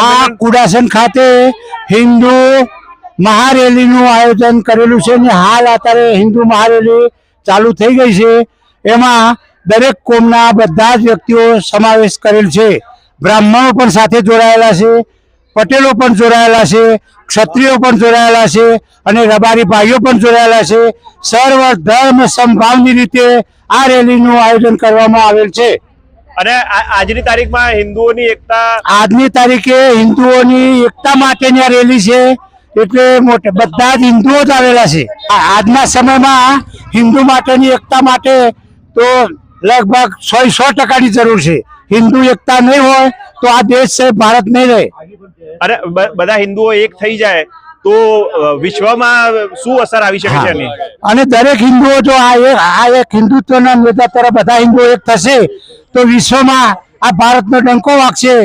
આ કુડાસન ખાતે હિન્દુ મહારેલીનું આયોજન કરેલું છે ને હાલ અત્યારે હિન્દુ મહારેલી ચાલુ થઈ ગઈ છે। એમાં દરેક કોમના બધા જ વ્યક્તિઓ સમાવેશ કરેલ છે। બ્રાહ્મણો પણ સાથે જોડાયેલા છે, પટેલો પણ જોડાયેલા છે, ક્ષત્રિયો પણ જોડાયેલા છે અને રબારી ભાઈઓ પણ જોડાયેલા છે। સર્વ ધર્મ સમભાવની રીતે આ રેલીનું આયોજન કરવામાં આવેલ છે। અને આજની તારીખમાં હિન્દુઓની એકતા, આજની તારીખે હિન્દુઓની એકતા માટેની આ રેલી છે, એટલે મોટે બધા જ હિન્દુઓ જ આવેલા છે। આજના સમયમાં હિન્દુ માટેની એકતા માટે તો લગભગ 100% જરૂર છે। હિન્દુ એકતા નહીં હોય તો આ દેશ છે ભારત નહીં રહે। અને બધા હિન્દુઓ એક થઈ જાય તો વિશ્વમાં શું અસર આવી શકે છે એની? અને દરેક હિન્દુઓ જો આ એક હિન્દુત્વના નેતા તરફ બધા હિન્દુઓ એક થશે તો વિશ્વમાં આ ભારતનો ડંકો વાગશે।